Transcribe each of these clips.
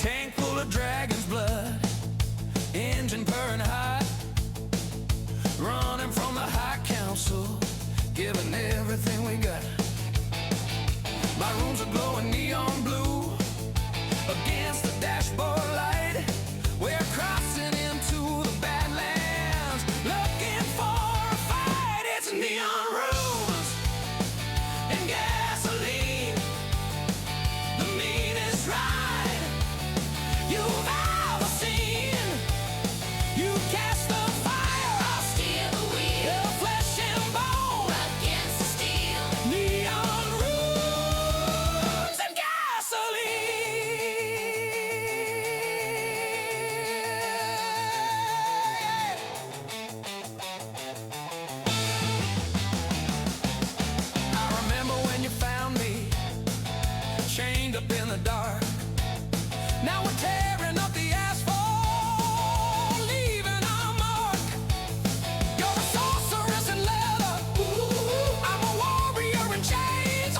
Tank full of dragon's blood, engine purring hot, running from the high council, giving everything we got. My rooms are glowing neon blue against the dashboard light. We're crossing into the Badlands, looking for a fight. It's neon rooms and gasoline, the meanest ride you've ever seen. You cast the fire, I'll steer the wheel, flesh and bone against the steel. Neon rooms and I remember when you found me, chained up in the dark. Now we're tearing up the asphalt, leaving our mark. You're a sorceress in leather, I'm a warrior in chains,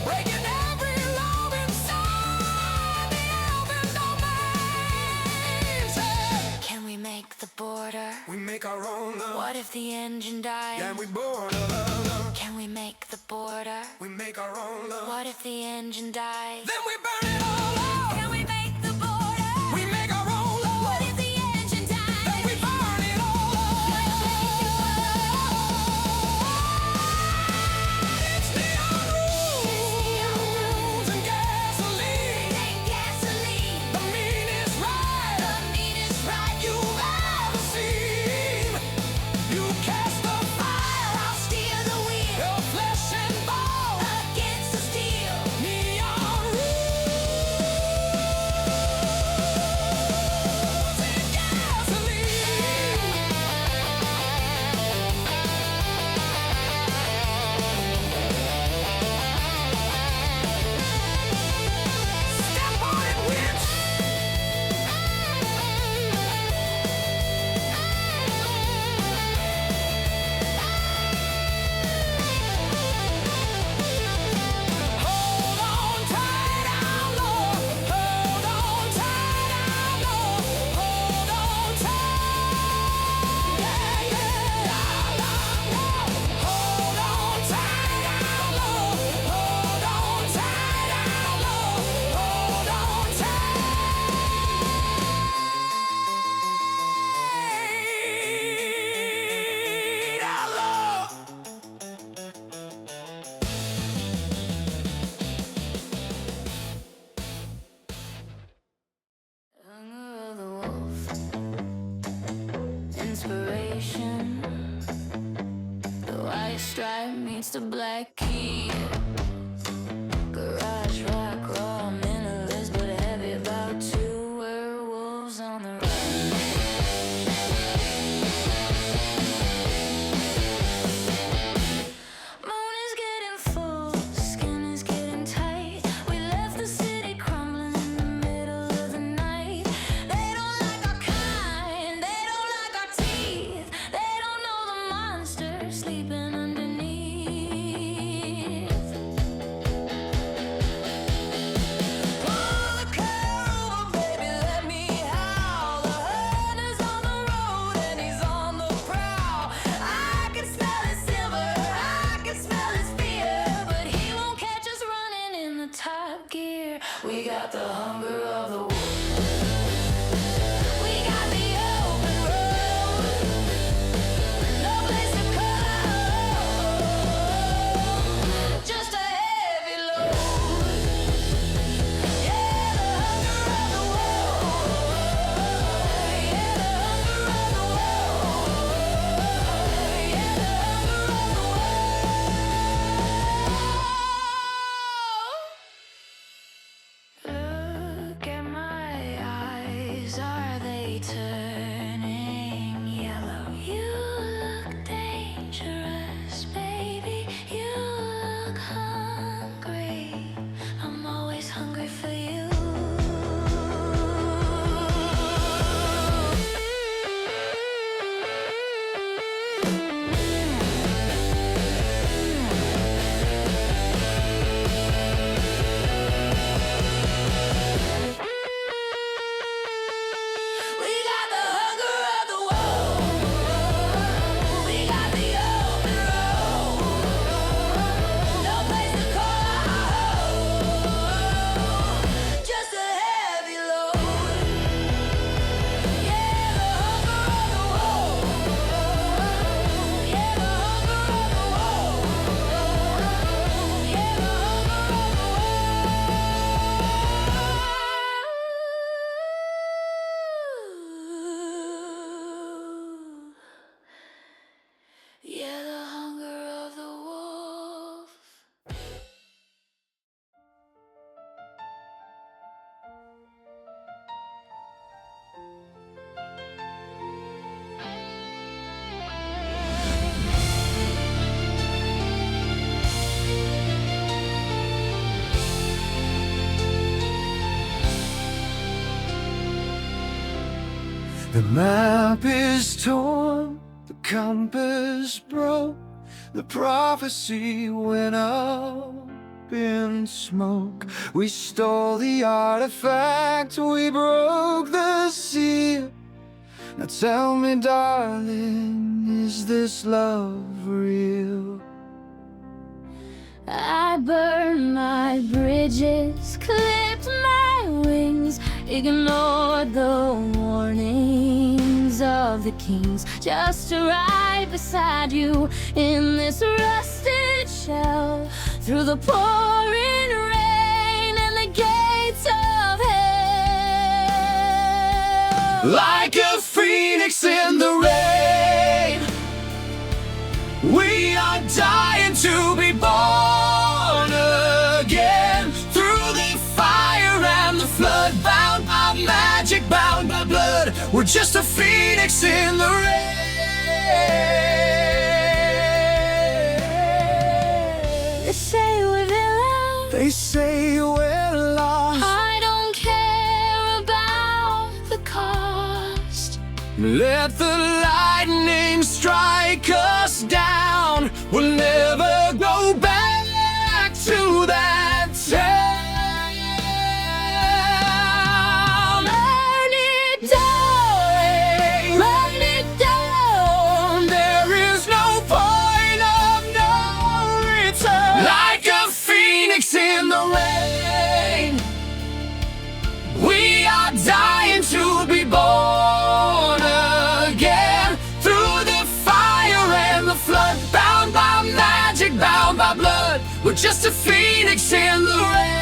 breaking every law inside the elven domain. Say, Can we make the border? we make our own love. What if the engine died? And we born a love. Can we make the border? We make our own love. What if the engine died? Then we burn it all up. Can we make the border? We make our own love. What if the engine died? Then we burn it all up. It's neon rooms and gasoline. The meanest ride you've ever seen. You cast the fire, I'll steer the wheel. Your flesh and bone Against the steel. neon rooms and gasoline. Step on it, witch. Hold on tight, our Lord. Hold on tight, our Lord. Hold on tight. Yeah, yeah, our Lord. Hold on tight, our Lord. Hold on tight, our Lord. Hold on tight, our Lord. Hunger of the wolf. Inspiration. The white stripe meets the black key. Garage rock, raw minimalist, but heavy about two werewolves on the run. Moon is getting full, skin is getting tight. We left the city crumbling in the middle of the night. They don't like our kind, they don't like our teeth. They don't know the monster sleeping underneath. The map is torn, the compass broke, the prophecy went up in smoke. We stole the artifact, we broke the seal. Now tell me, darling, is this love real? I burned my bridges, clipped my wings, ignored the warnings of the kings, just to ride beside you in this rusted shell, through the pouring rain and the gates of hell. Like a phoenix in the rain, we are dying to be born again. Through the fire and the flood, bound by magic, bound by blood, we're just a phoenix in the rain. They say we're villains, They say we're lost. I don't care about the cost. Let the lightning strike us down, we'll never go back to that town. Burn it down, burn it down. There is no point of no return. Like a phoenix in the rain, we are dying to be born again. Through the fire and the flood, bound by magic, bound by blood, we're just a phoenix in the rain.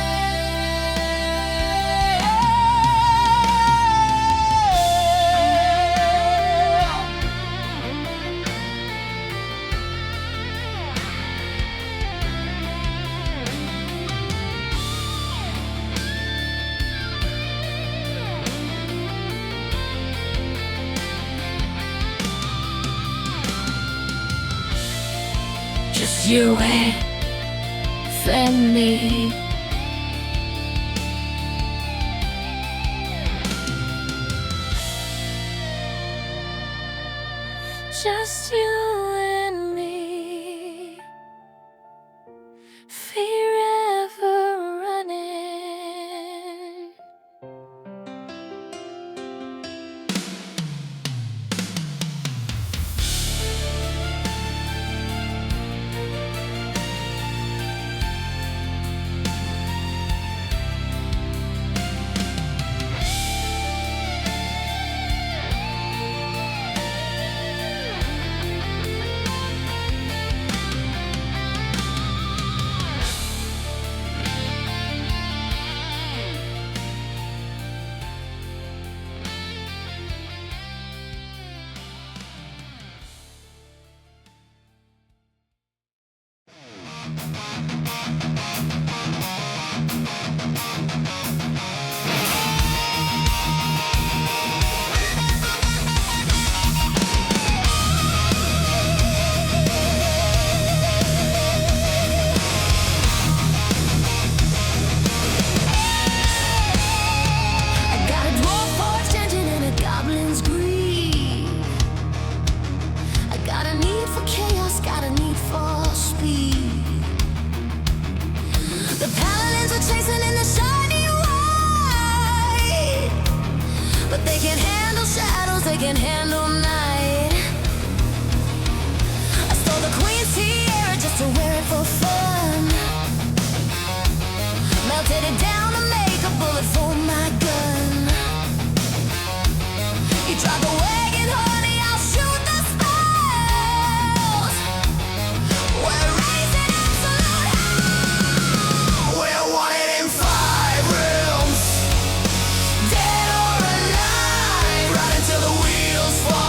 Just you and me. Just you and me. Forever running. They can handle night. I stole the queen's tiara just to wear it for fun. Melted it down to make a bullet for my gun. You drive the wagon, honey, I'll shoot the spells. We're raising absolute hell. We're wanted in 5 rooms, dead or alive, right until the wheels fall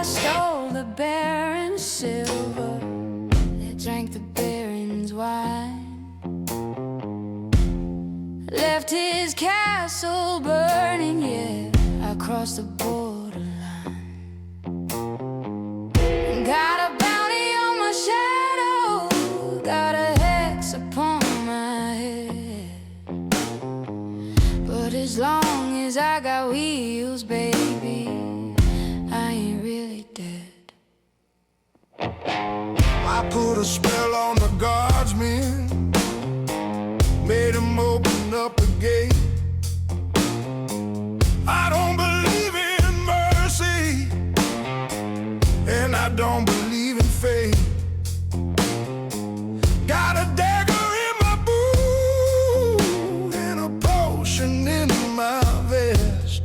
stole the Baron's silver, they drank the Baron's wine, left his castle burning, yeah, across the borderline. Got a bounty on my shadow, got a hex upon my head, but as long as I got wheels, baby, I ain't really dead. I put a spell on the guardsmen, made them open up the gate. I don't believe in mercy, and I don't believe in fate. Got a dagger in my boot and a potion in my vest.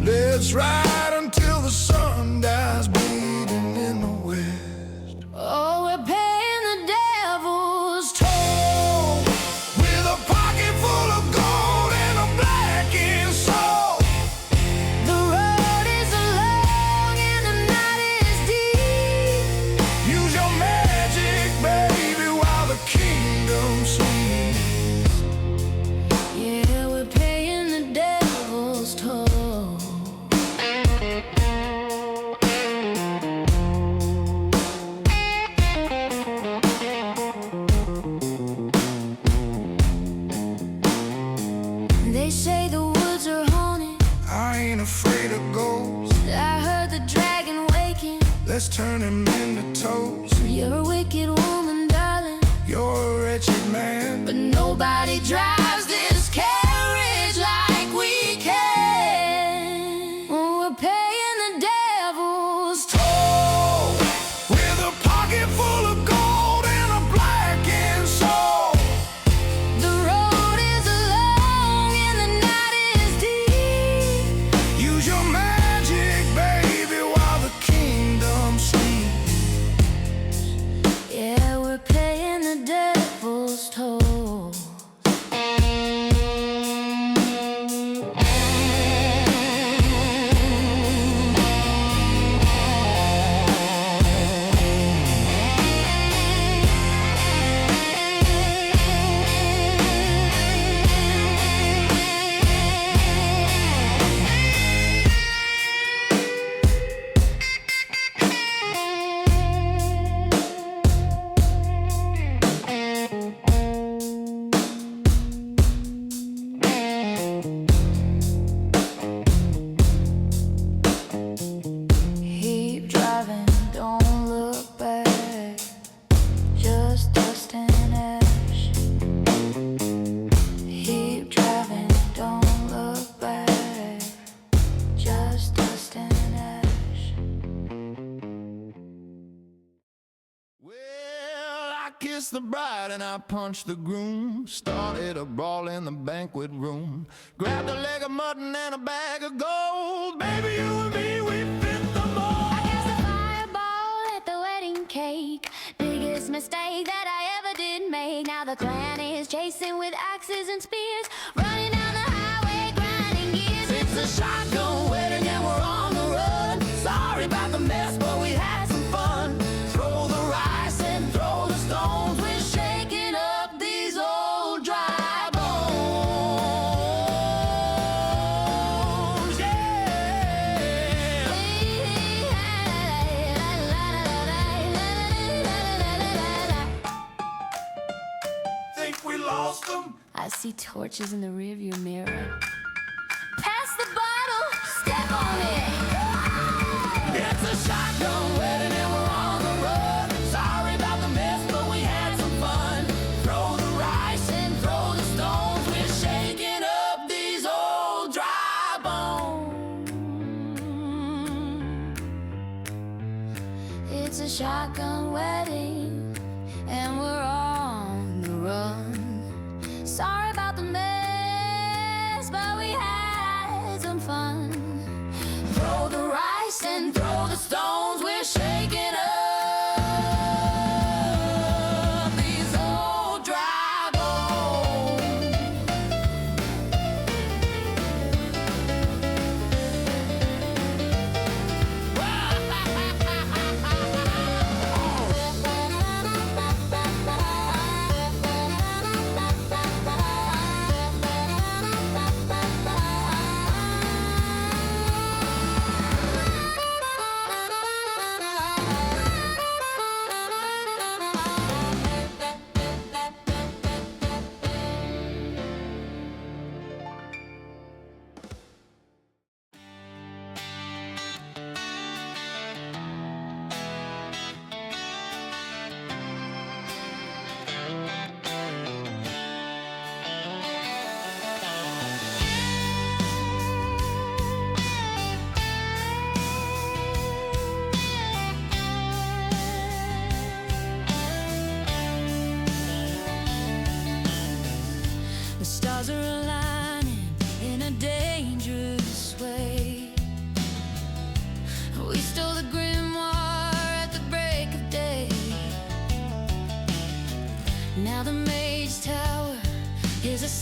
Let's ride until the sun dies bleeding in the west. Oh, we're paying the devil's toll, With a pocket full of gold and a blackened soul. the road is long and the night is deep. Use your magic, baby, while the kingdom sleeps. Yeah, we're paying the devil's toll. They say the woods are haunted, I ain't afraid of ghosts. I heard the dragon waking. Let's turn him into toast. You're a wicked woman, darling, You're a wretched man, but nobody drives this carriage like we can. Oh, we're paying the devil's toll. oh, with a pocket full of gold and a blackened soul. The road is long and the night is deep. Use your magic, baby, while the kingdom sleeps. Yeah, we're paying the devil's toll. Keep driving, don't look back, just dust and ash. Keep driving, don't look back, just dust and ash. Well, I kissed the bride and I punched the groom. Started a brawl in the banquet room. Grabbed a leg of mutton and a bag of gold. Baby, you and me, we fit the mold. I guess the fireball at the wedding cake, biggest mistake that I ever did make. Now the clan is chasing with axes and spears, running down the highway, grinding gears. It's a shotgun wedding and we're on the run. Sorry about the mess, but we had some fun. Throw the rice and throw the stones. We're shaking up these old dry bones. Yeah. Think we lost them? I see torches in the rearview mirror. Pass the bottle, step on it. It's a shotgun wedding and we're on the run. Sorry about the mess, but we had some fun. Throw the rice and throw the stones. We're shaking up these old dry bones. It's a shotgun wedding, and we're on the run. Sorry about the mess, but we had some fun. Throw the rice and throw the stones. We're shaking up these old dry bones.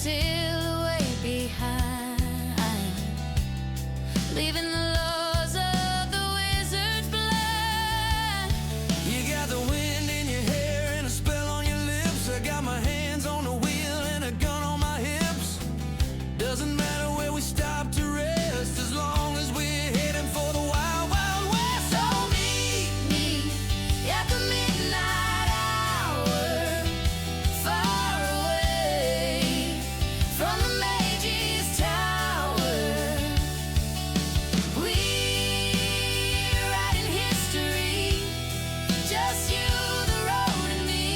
silhouette behind, leaving the laws of the wizard's blind. You got the wind in your hair and a spell on your lips. I got my hands on the wheel and a gun on my hips. Doesn't matter where we stop to rest, as long as we're heading for the wild, wild west. So meet me at the midnight hour, far away from the Mage's tower. We're writing history, just you, the road, and me.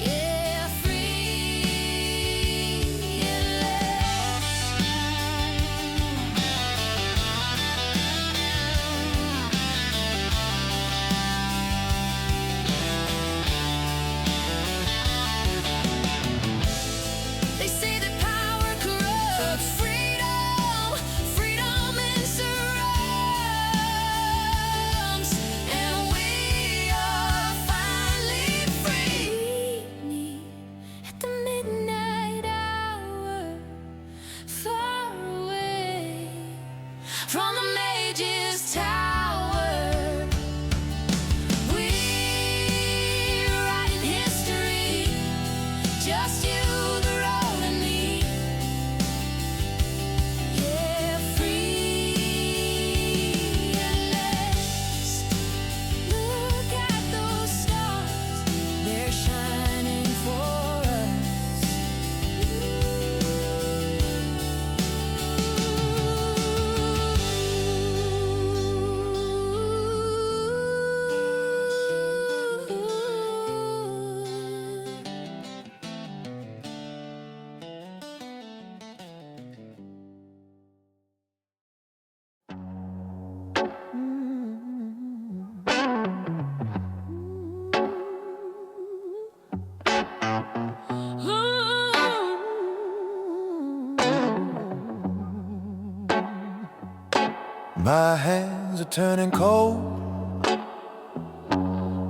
Yeah, free and less. They say that power corrupts freedom, freedom insurrects, and we are finally free. Meet me at the midnight hour, far away from the Mage's tower. We're writing history, just you, the road, and me. Yeah, free and less. Look at those stars, they're shining for us. My hands are turning cold,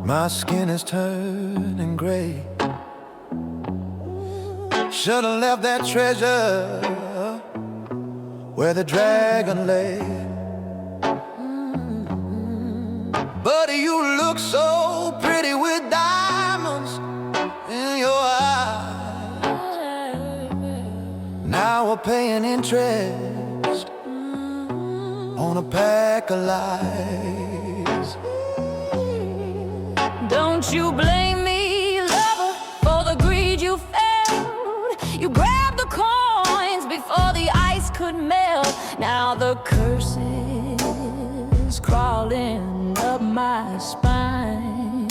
my skin is turning gray. Should've left that treasure where the dragon lay. But you look so pretty with diamonds in your eyes. Now we're paying interest on a pack of lies. Don't you blame me, lover, for the greed you felt. You grabbed the coins before the ice could melt. Now the curse is crawling up my spine.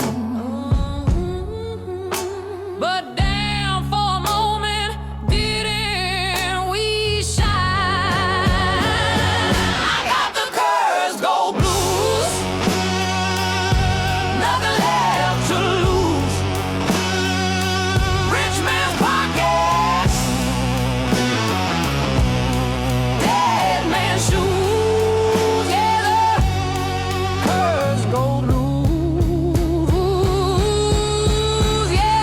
But damn, for a moment, didn't we shine? I got the curse gold blues, nothing left to lose. Rich man's pockets, dead man's shoes. Yeah, the curse gold blues. Yeah,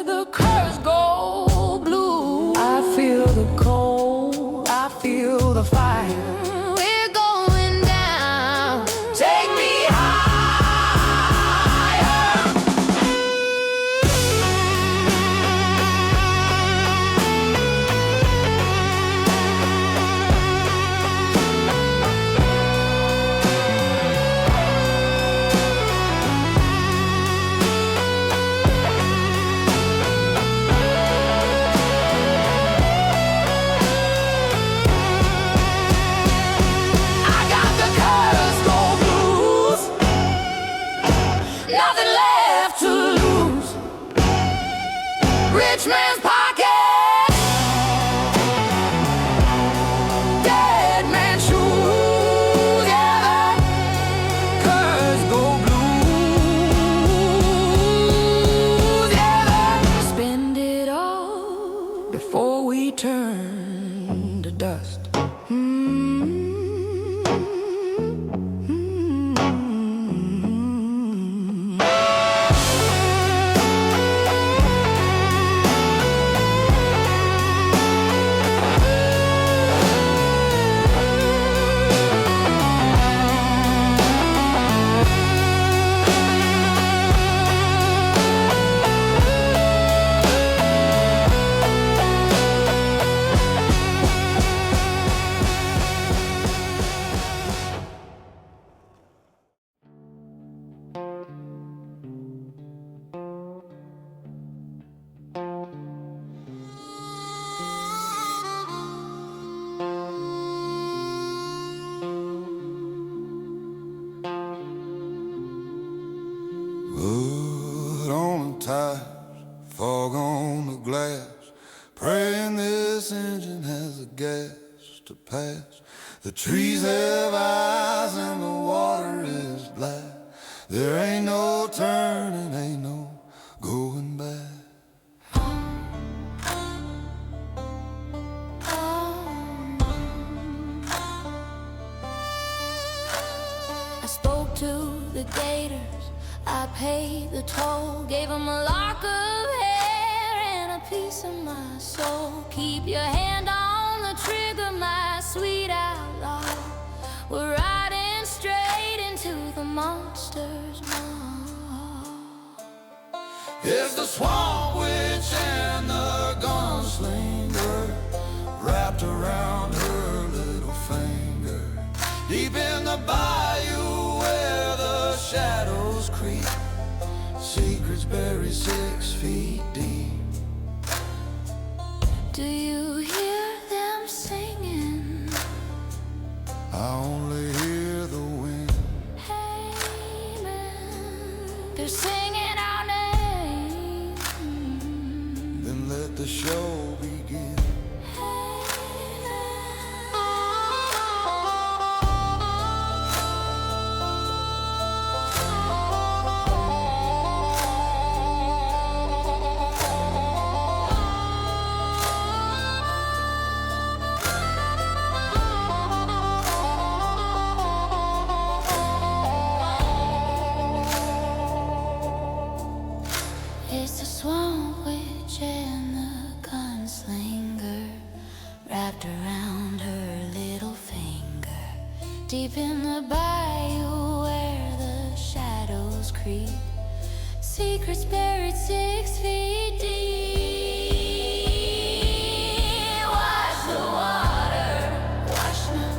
the curse gold blue. I feel the cold, I feel the fire. We're going down. Take me higher. to pass. The trees have eyes and the water is black. There ain't no turning, ain't no going back. I spoke to the gators, I paid the toll, gave them a lock of hair and a piece of my soul. Keep your hand on the trigger, my sweet outlaw. We're riding straight into the monster's maw. It's the swamp witch and the gunslinger wrapped around her little finger. Deep in the bayou where the shadows creep, secrets buried 6 feet deep. Do you hear them singing? I only hear the wind. Hey man, they're singing our name. Then let the show begin. It's the swamp witch and the gunslinger wrapped around her little finger. Deep in the bayou where the shadows creep, secrets buried 6 feet deep. Wash the water, wash now.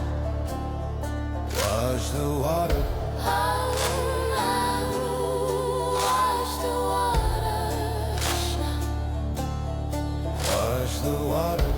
Wash the water. Wash the water.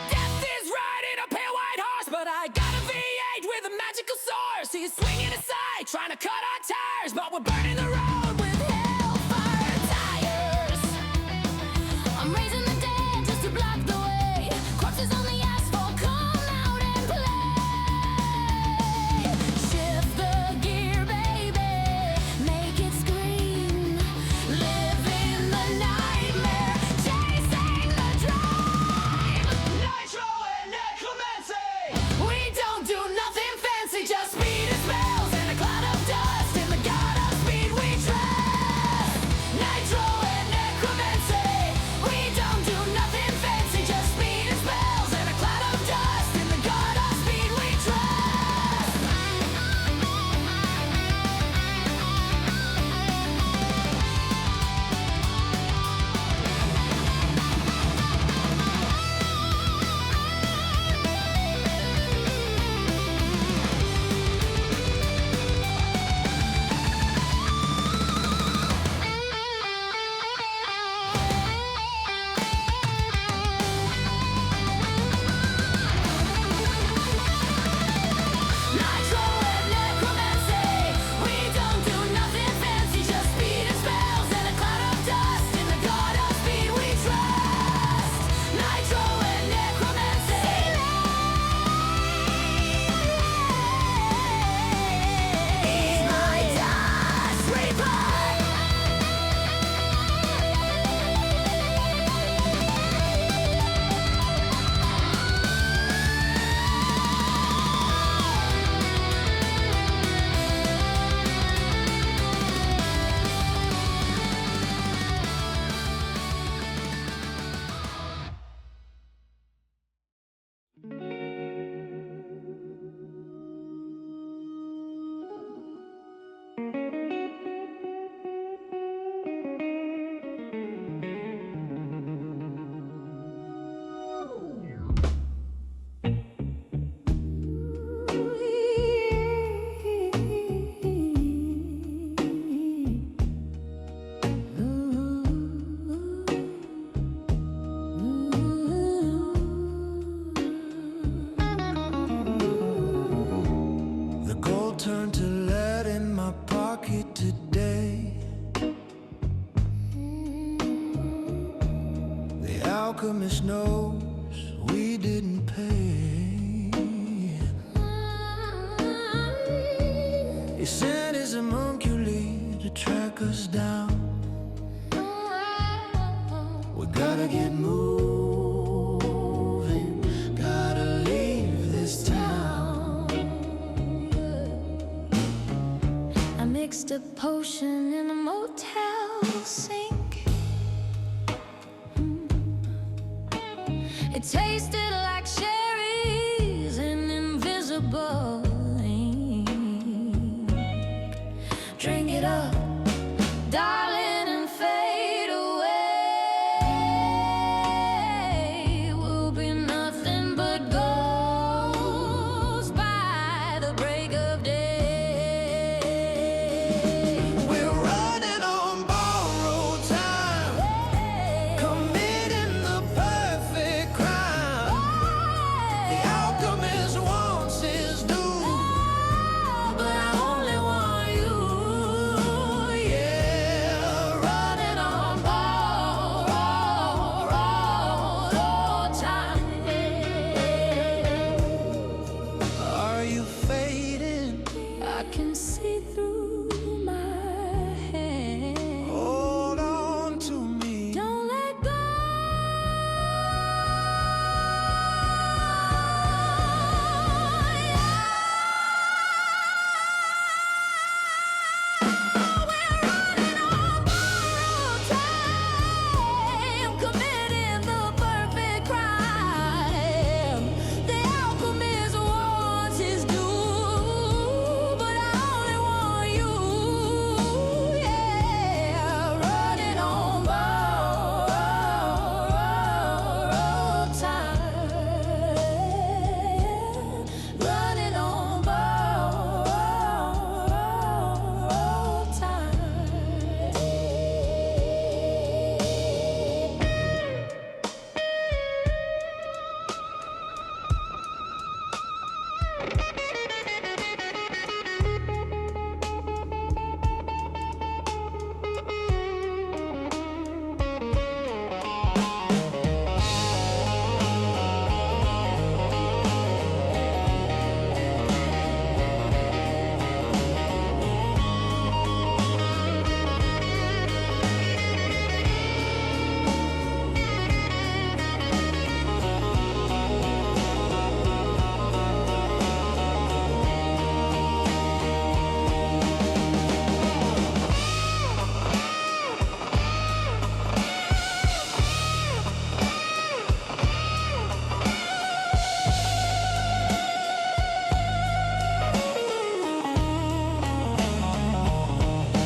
Death is riding a pale white horse, but I got a V8 with a magical source. He's swinging aside, trying to cut our tires, but we're burning the road with hellfire tires. alchemist knows we didn't pay. He sent his homunculi to track us down. We gotta get moving, gotta leave this town. I mixed a potion in a motel sink. It tasted like cherries and invisible ink. Drink it up, darling, and fade away. We'll be nothing but ghosts by the break of day. We're running on borrowed time, committing the perfect crime. The alchemist wants his due, But I only want you, yeah. running on borrowed time. Are you fading? I can see through my hand. Hold on to me. Don't let go. We're running on borrowed time, committing the perfect crime. The alchemist wants his due, but I only want you, yeah. Running on borrowed time, running on borrowed time.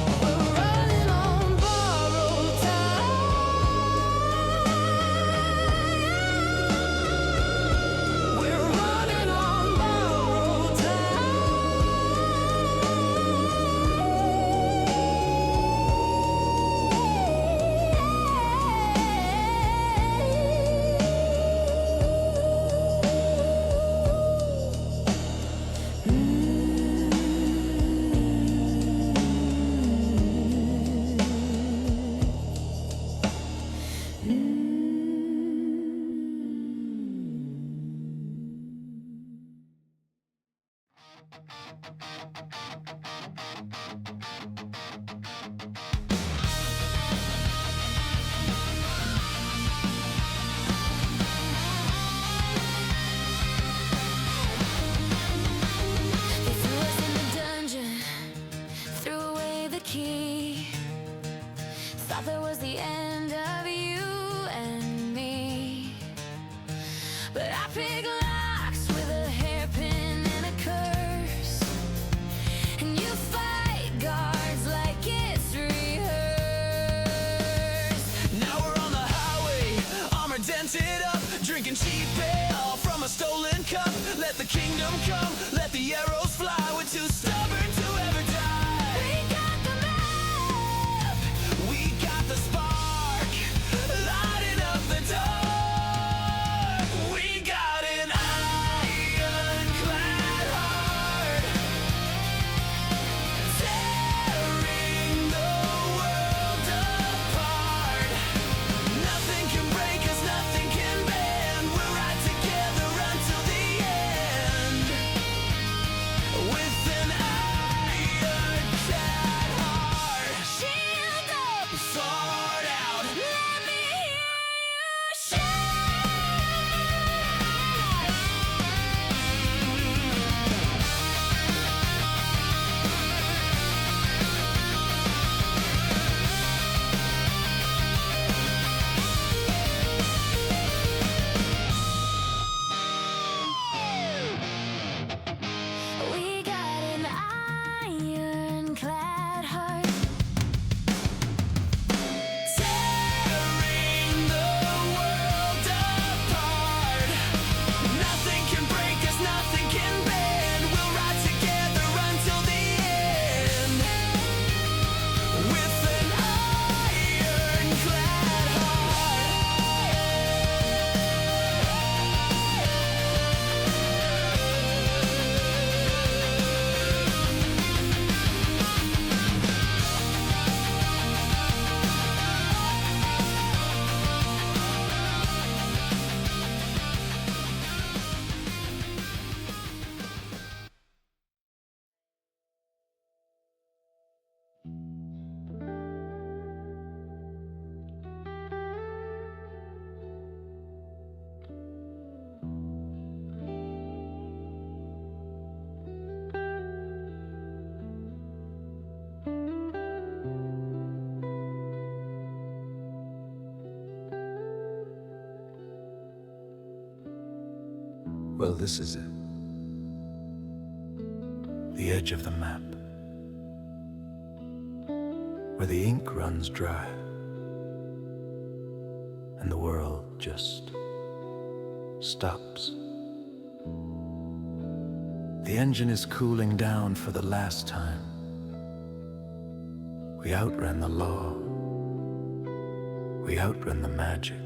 We're running on borrowed time. We're running on borrowed They threw us in the dungeon, threw away the key. Thought that was the end of you and me. But I picked locks with a hairpin and a curse. And you fight guards like it's rehearsed. Now we're on the highway, armor dented up, drinking cheap ale from a stolen cup. Let the kingdom come, let the arrows fly. We're too stubborn to ever die. We got the map. We got the spark, lighting up the dark. We got an ironclad heart, tearing the world apart. Nothing can break us, nothing heart out. Let me hear you shout. We got an ironclad heart. Tearing the world apart. Nothing can break us, nothing can bend. We'll ride together until the end. With an ironclad heart. Well, this is it. The edge of the map. Where the ink runs dry. And the world just stops. The engine is cooling down for the last time. We outran the law. We outran the magic.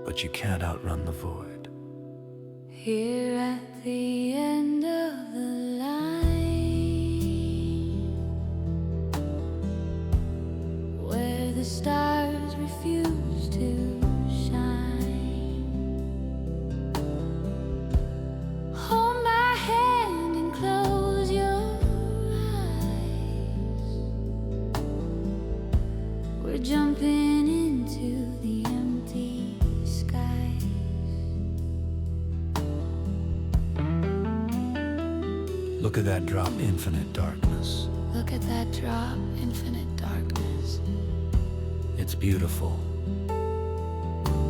But you can't outrun the void. Here at the end of the line, where the stars refuse to shine, hold my hand and close your eyes. We're jumping into the empty skies. Look at that drop, infinite darkness. Look at that drop, infinite darkness. It's beautiful.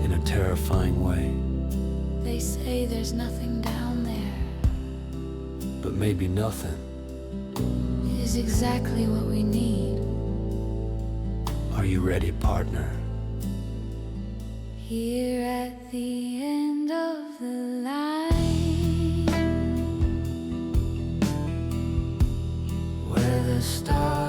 In a terrifying way. They say there's nothing down there. But maybe nothing. Is exactly what we need. Are you ready, partner? Here at the end of the line, Where the stars